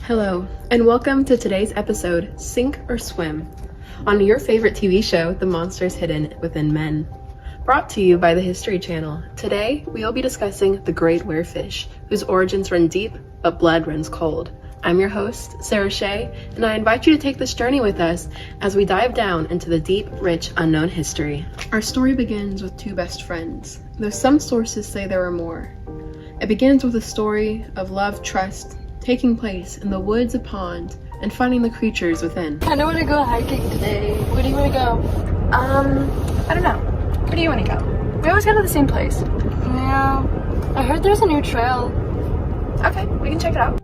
Hello, and welcome to today's episode, Sink or Swim, on your favorite TV show, The Monsters Hidden Within Men. Brought to you by the History Channel. Today, we will be discussing the Great Werefish, whose origins run deep, but blood runs cold. I'm your host, Sarah Shea, and I invite you to take this journey with us as we dive down into the deep, rich, unknown history. Our story begins with two best friends, though some sources say there are more. It begins with a story of love, trust, taking place in the woods, a pond, and finding the creatures within. I want to go hiking today. Where do you want to go? I don't know. Where do you want to go? We always go to the same place. Yeah. I heard there's a new trail. Okay, we can check it out.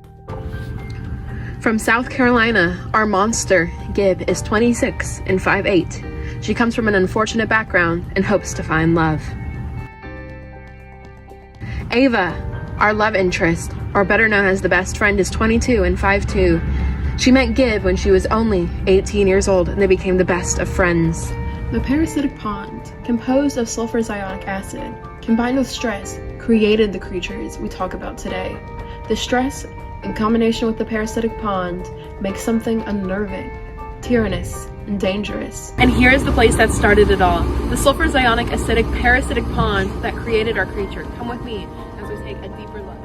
From South Carolina, our monster, Gib, is 26 and 5'8". She comes from an unfortunate background and hopes to find love. Ava, our love interest, or better known as the best friend, is 22 and 5'2". She met Gib when she was only 18 years old, and they became the best of friends. The parasitic pond, composed of sulfurous ionic acid, combined with stress, created the creatures we talk about today. The stress, in combination with the parasitic pond, makes something unnerving, tyrannous, and dangerous. And here's the place that started it all. The sulfurous ionic acidic parasitic pond that created our creature. Come with me as we take a deeper look.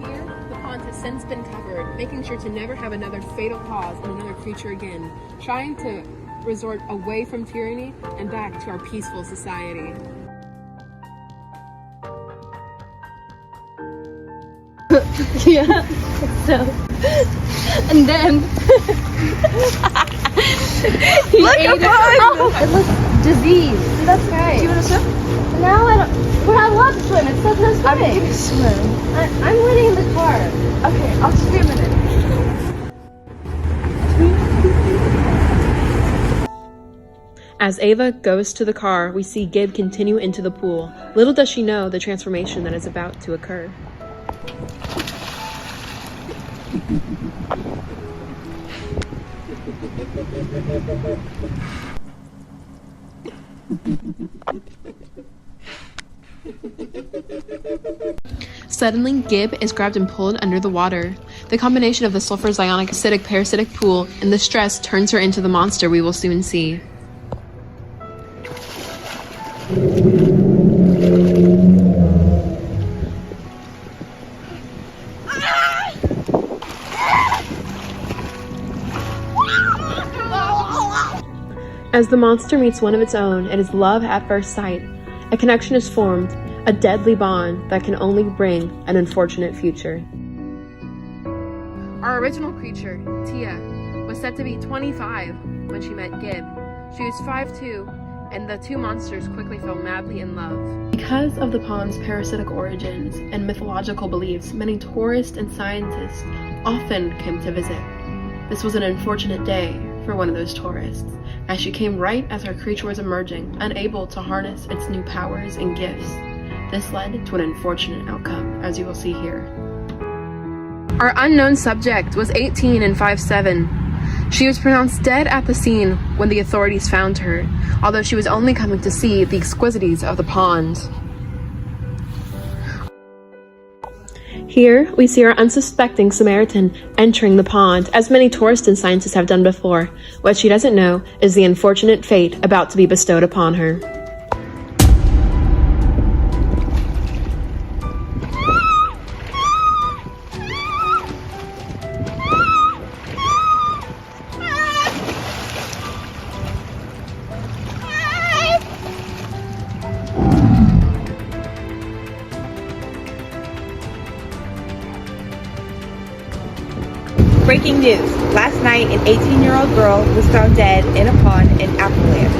Here, the pond has since been covered, making sure to never have another fatal cause in another creature again, trying to resort away from tyranny and back to our peaceful society. Yeah. So, and then he Look, ate it. Oh, it looks diseased. That's right. Do you want to swim? No, I don't. But I love to swim. It says no swimming. I mean, you can swim. I'm waiting in the car. Okay, I'll just be a minute. As Ava goes to the car, we see Gib continue into the pool. Little does she know the transformation that is about to occur. Suddenly, Gib is grabbed and pulled under the water. The combination of the sulfurous ionic acidic parasitic pool and the stress turns her into the monster we will soon see. As the monster meets one of its own, it is love at first sight. A connection is formed, a deadly bond that can only bring an unfortunate future. Our original creature, Tia, was said to be 25 when she met Gib. She was 5'2", and the two monsters quickly fell madly in love. Because of the pond's parasitic origins and mythological beliefs, many tourists and scientists often came to visit. This was an unfortunate day for one of those tourists, as she came right as her creature was emerging, unable to harness its new powers and gifts. This led to an unfortunate outcome, as you will see here. Our unknown subject was 18 and 5'7". She was pronounced dead at the scene when the authorities found her, although she was only coming to see the exquisities of the pond. Here, we see our unsuspecting Samaritan entering the pond, as many tourists and scientists have done before. What she doesn't know is the unfortunate fate about to be bestowed upon her. Breaking news. Last night, an 18-year-old girl was found dead in a pond in Appleland.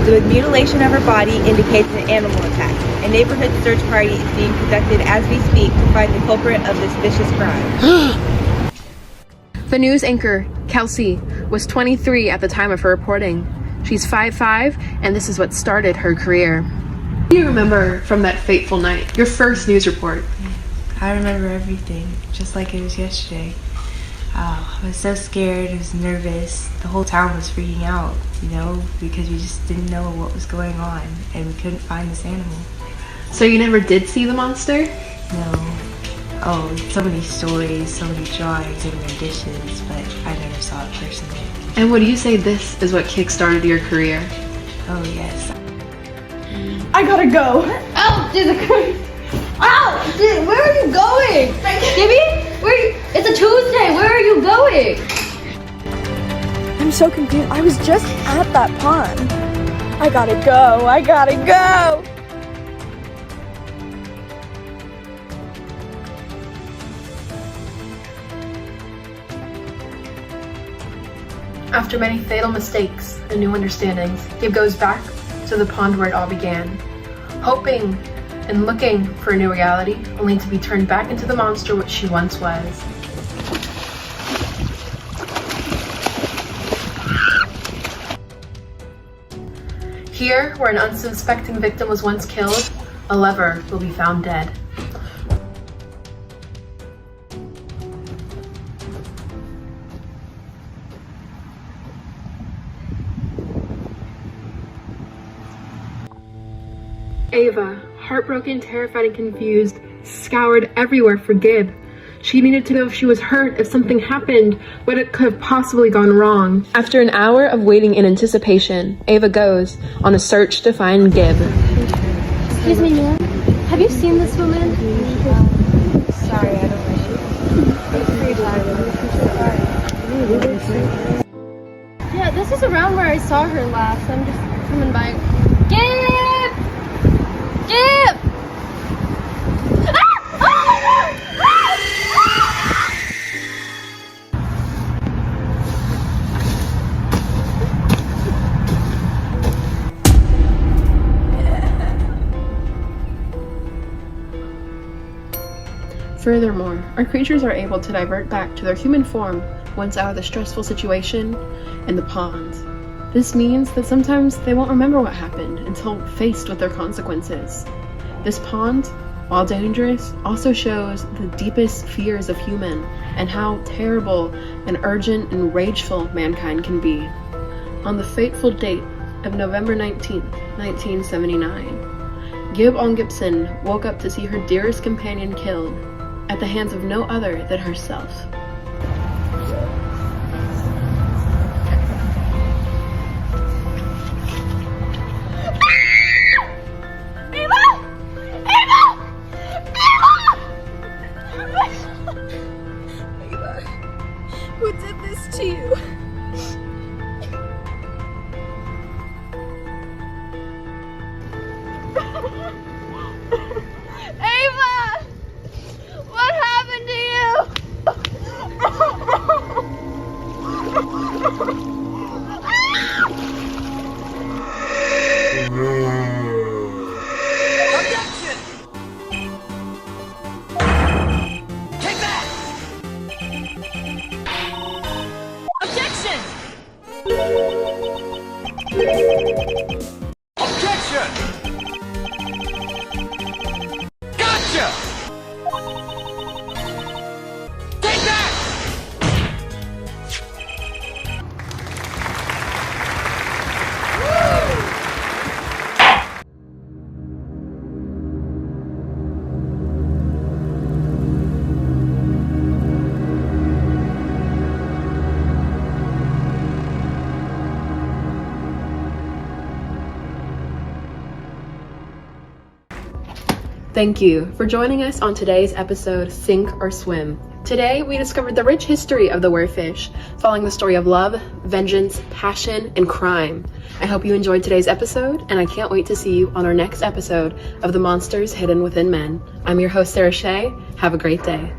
The mutilation of her body indicates an animal attack. A neighborhood search party is being conducted as we speak to find the culprit of this vicious crime. The news anchor, Kelsey, was 23 at the time of her reporting. She's 5'5", and this is what started her career. What do you remember from that fateful night, your first news report? I remember everything, just like it was yesterday. I was so scared, I was nervous. The whole town was freaking out, because we just didn't know what was going on, and we couldn't find this animal. So you never did see the monster? No. Oh, so many stories, so many drawings and renditions, but I never saw it personally. And would you say this is what kickstarted your career? Oh, yes. I gotta go. Oh, Jesus Christ. Oh, dude, where are you going? Gibby? It's a Tuesday. Where are you going? I'm so confused. I was just at that pond. I gotta go. I gotta go. After many fatal mistakes and new understandings, Gib goes back to the pond where it all began, hoping and looking for a new reality, only to be turned back into the monster which she once was. Here, where an unsuspecting victim was once killed, a lover will be found dead. Ava, heartbroken, terrified, and confused, scoured everywhere for Gib. She needed to know if she was hurt, if something happened, what it could have possibly gone wrong. After an hour of waiting in anticipation, Ava goes on a search to find Gib. Excuse me, ma'am. Have you seen this woman? Sorry, I don't know. Yeah, this is around where I saw her last. I'm just coming by. Gib! Gib! Ah! Oh Furthermore, our creatures are able to divert back to their human form once out of the stressful situation in the pond. This means that sometimes they won't remember what happened until faced with their consequences. This pond, while dangerous, also shows the deepest fears of human and how terrible and urgent and rageful mankind can be. On the fateful date of November 19th, 1979, Gib on Gibson woke up to see her dearest companion killed at the hands of no other than herself. Who did this to you? Ava! What happened to you? Objection! Gotcha! Take that! Thank you for joining us on today's episode, Sink or Swim. Today, we discovered the rich history of the werefish, following the story of love, vengeance, passion, and crime. I hope you enjoyed today's episode, and I can't wait to see you on our next episode of The Monsters Hidden Within Men. I'm your host, Sarah Shea. Have a great day.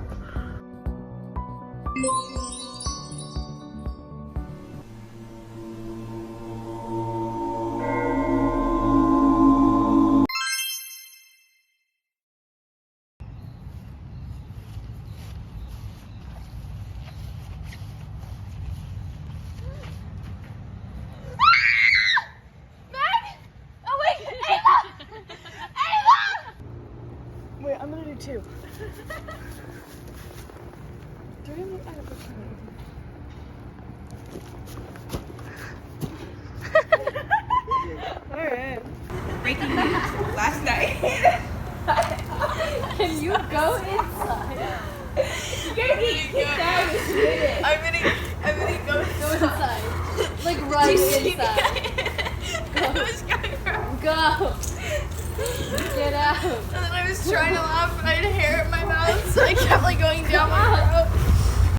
Wait, I'm gonna do two. Do we have Breaking news last night. Can you go inside? You're gonna get kicked out in a minute. I'm gonna go inside. Like right inside. I was going from. Go. Get out. And then I was trying to laugh, but I had hair in my mouth, so I kept like going down my throat.